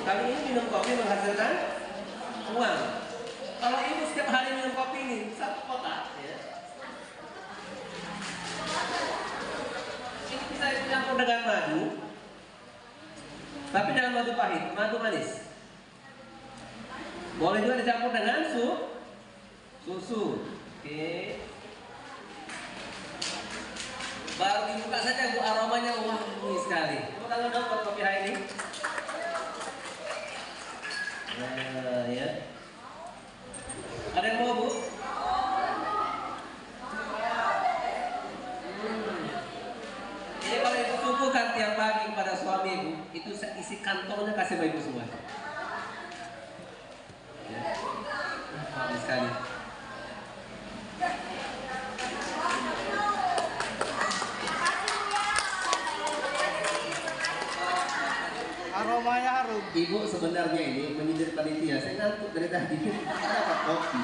kali ini minum kopi menghasilkan uang. Kalau ibu setiap hari minum kopi ini 1 kotak, ya. Ini bisa dicampur dengan madu, tapi jangan madu pahit, madu manis. Boleh juga dicampur dengan susu. Oke. Baru dibuka saja Bu, aromanya wangi sekali. Tepuk tangan dong buat kopi hari ini. Nah, ya. Ada yang mau Bu? Jadi kalau ibu suguhkan tiap pagi kepada suami ibu, itu isi kantongnya kasih bagi ibu semua. Ya. Bagus sekali. Aromanya harum. Ibu sebenarnya ini menyindir panitia. Saya ngantuk dari tadi. Dapat kopi.